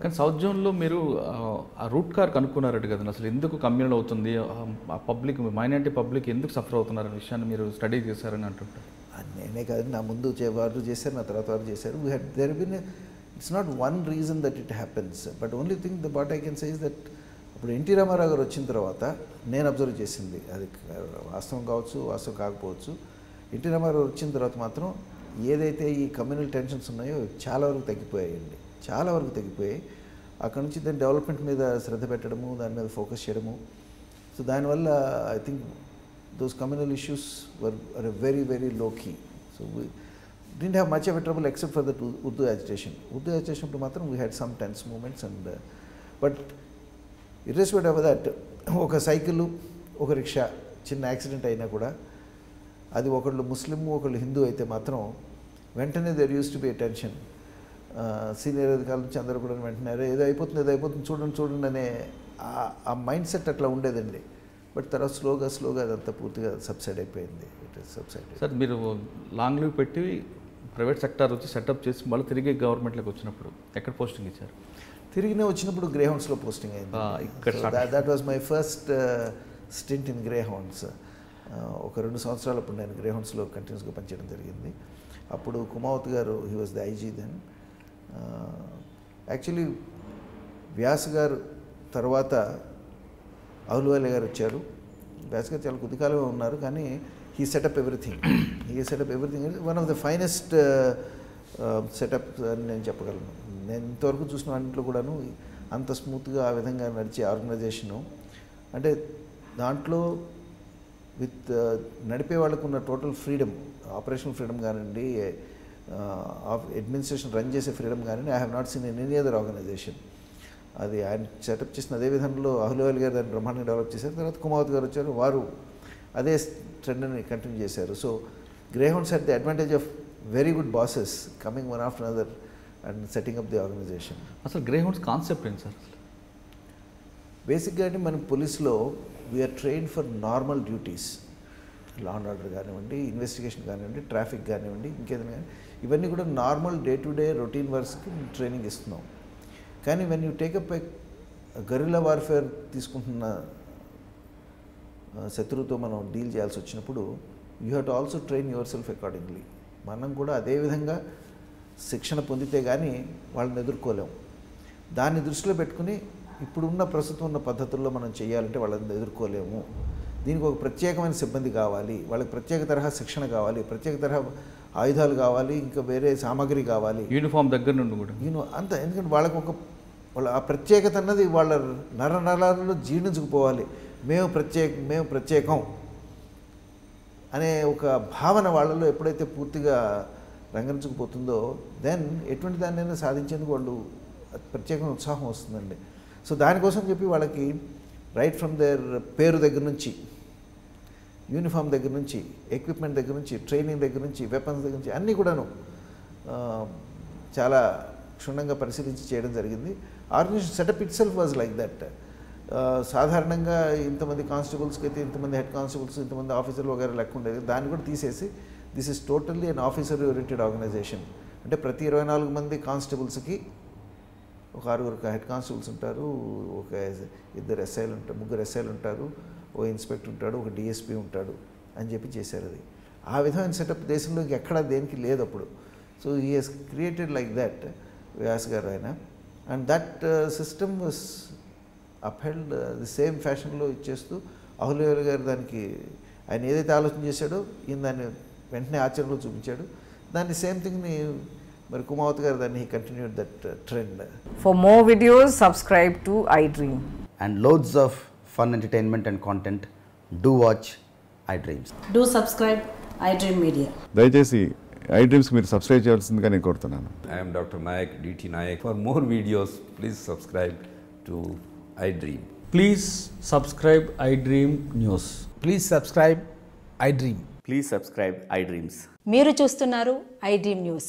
కానీ సౌత్ జోన్లో మీరు ఆ రూట్ కార్ కనుక్కున్నారట కదా, అసలు ఎందుకు కమ్యూనల్ అవుతుంది, ఆ పబ్లిక్ మైనారిటీ పబ్లిక్ ఎందుకు సఫర్ అవుతున్నారనే విషయాన్ని మీరు స్టడీ చేశారని అంటుంటారు. నేనే కాదు, నా ముందు వారు చేశారు, నా తర్వాత వారు చేశారు. There been it's not one reason that it happens, but only thing the what I can say is that ఇప్పుడు ఎన్టీ రామారావు గారు వచ్చిన తర్వాత నేను అబ్జర్వ్ చేసింది, అది వాస్తవం కావచ్చు వాస్తవం కాకపోవచ్చు, ఎన్టీ రామారావు వచ్చిన తర్వాత మాత్రం ఏదైతే ఈ కమ్యూనల్ టెన్షన్స్ ఉన్నాయో చాలా వరకు తగ్గిపోయాయండి, చాలా వరకు తగ్గిపోయాయి. అక్కడ నుంచి దాని డెవలప్మెంట్ మీద శ్రద్ధ పెట్టడము, దాని మీద ఫోకస్ చేయడము. సో దానివల్ల I think those communal issues are a very, very low key. So we didn't have much of a trouble except for the Urdu agitation. Urdu agitation to matram we had some tense moments, and but irrespective of that, oka cycle, oka rickshaw, chinna accident ayina kuda adi okallu Muslim, okallu Hindu aithe matram ventane there used to be a tension. Senior adhikaruలు నుంచి అందరూ కూడా వెంటనే ఏదో అయిపోతుంది చూడండి అనే ఆ mind set అట్లా ఉండేదండి. బట్ తర్వాత స్లోగా అదంతా పూర్తిగా సబ్సైడ్ అయిపోయింది. It is subside. సార్ మీరు లాంగ్ లీవ్ పెట్టి ప్రైవేట్ సెక్టార్ వచ్చి సెటప్ చేసి మళ్ళీ తిరిగి గవర్నమెంట్లోకి వచ్చినప్పుడు ఎక్కడ పోస్టింగ్ ఇచ్చారు? తిరిగినే వచ్చినప్పుడు గ్రే హౌండ్స్లో పోస్టింగ్ అయింది. That was my first stint in grey hounds. ఒక 2 సంవత్సరాలు అప్పుడు నేను గ్రే హౌండ్స్లో కంటిన్యూస్గా పనిచేయడం జరిగింది. అప్పుడు కుమావత్ గారు, he was the IG then. Actually Vyas గారు తర్వాత అహ్లూవాలియా గారు వచ్చారు. వ్యాస్ గారు చాలా కొద్ది కాలమే ఉన్నారు, కానీ he setup everything. One of the finest setup అని నేను చెప్పగలను. నేను ఇంతవరకు చూసిన వాటిలో కూడాను అంత స్మూత్గా ఆ విధంగా నడిచే ఆర్గనైజేషను. అంటే దాంట్లో విత్ నడిపే వాళ్ళకు ఉన్న టోటల్ ఫ్రీడమ్, ఆపరేషనల్ ఫ్రీడమ్ కానివ్వండి, అడ్మినిస్ట్రేషన్ రన్ చేసే ఫ్రీడమ్ కానివ్వండి, I have not seen any other organization. అది ఆయన సెటప్ చేసిన అదే విధంలో అహ్లూవాలియా గారు దాన్ని బ్రహ్మాండంగా డెవలప్ చేశారు. తర్వాత కుమావత్ గారు వచ్చారు, వారు అదే ట్రెండ్ని కంటిన్యూ చేశారు. So Greyhounds had the advantage of very good bosses coming one after another and setting up the organisation. అసలు గ్రే హౌండ్స్ కాన్సెప్ట్ ఏంటి సార్? బేసిక్గా అంటే మన పోలీస్లో we're trained for normal duties, law and order కానివ్వండి, investigation కానివ్వండి, traffic కానివ్వండి, ఇంకేదైనా కానీ ఇవన్నీ కూడా normal day to day routine వర్క్స్కి ట్రైనింగ్ ఇస్తున్నాం. కానీ when you take up a guerrilla warfare తీసుకుంటున్న శత్రువుతో మనం డీల్ చేయాల్సి వచ్చినప్పుడు you have to also train your self accordingly. మనం కూడా అదేవిధంగా శిక్షణ పొందితే కానీ వాళ్ళని ఎదుర్కోలేము. దాన్ని దృష్టిలో పెట్టుకుని ఇప్పుడున్న ప్రస్తుతం ఉన్న పద్ధతుల్లో మనం చేయాలంటే వాళ్ళని ఎదుర్కోలేము. దీనికి ఒక ప్రత్యేకమైన సిబ్బంది కావాలి, వాళ్ళకి ప్రత్యేక తరహా శిక్షణ కావాలి, ప్రత్యేక తరహా ఆయుధాలు కావాలి, ఇంకా వేరే సామాగ్రి కావాలి, యూనిఫామ్ దగ్గర నుండి కూడా అంత. ఎందుకంటే వాళ్ళ ఆ ప్రత్యేకత అన్నది వాళ్ళ నరాలలో జీర్ణించుకుపోవాలి. మేము ప్రత్యేకం అనే ఒక భావన వాళ్ళలో ఎప్పుడైతే పూర్తిగా రంగరించుకుపోతుందో దెన్ ఎటువంటి దాన్నైనా సాధించేందుకు వాళ్ళు ప్రత్యేకమైన ఉత్సాహం వస్తుందండి. సో దానికోసం చెప్పి వాళ్ళకి రైట్ ఫ్రమ్ దేర్ పేరు దగ్గర నుంచి, యూనిఫామ్ దగ్గర నుంచి, ఎక్విప్మెంట్ దగ్గర నుంచి, ట్రైనింగ్ దగ్గర నుంచి, వెపన్స్ దగ్గర నుంచి అన్నీ కూడాను చాలా క్షుణ్ణంగా పరిశీలించి చేయడం జరిగింది. Organization setup itself was like that. సాధారణంగా ఇంతమంది కానిస్టేబుల్స్కి అయితే ఇంతమంది హెడ్ కానిస్టేబుల్స్, ఇంతమంది ఆఫీసర్లు వగైరా లెక్క ఉండేది. దాన్ని కూడా తీసేసి this is totally an officer oriented organization. అంటే ప్రతి 24 మంది కానిస్టేబుల్స్కి ఒక 6 హెడ్ కానిస్టేబుల్స్ ఉంటారు, ఒక 2 ఎస్ఐలు ఉంటారు, 3 ఎస్ఐలు ఉంటారు, ఓ ఇన్స్పెక్టర్ ఉంటాడు, ఒక డిఎస్పీ ఉంటాడు అని చెప్పి చేశారు. అది ఆ విధమైన సెటప్ దేశంలో ఎక్కడా దేనికి లేదు అప్పుడు. So he has created like that Vyas గారు ఆయన. And that system was upheld the same ఫ్యాషన్లో ఇచ్చేస్తూ అహ్లూవాలియా గారు దానికి ఆయన ఏదైతే ఆలోచన చేశాడో ఈయన దాన్ని వెంటనే ఆచరణలో చూపించాడు. దాన్ని సేమ్ థింగ్ని మరి కుమావత్ గారు దాన్ని continued that trend. For more videos, subscribe to iDream. And loads of fun entertainment and content, do watch iDreams. Do subscribe iDream Media. దయచేసి iDreams మీరు సబ్స్క్రైబ్ చేయాల్సిందిగా నేను కోరుతున్నాను. I am Dr. Nayak, DT Nayak. For more videos, please subscribe to iDream. Please subscribe iDream News. Please subscribe iDream. Please subscribe iDreams. మీరు చూస్తున్నారు iDream News.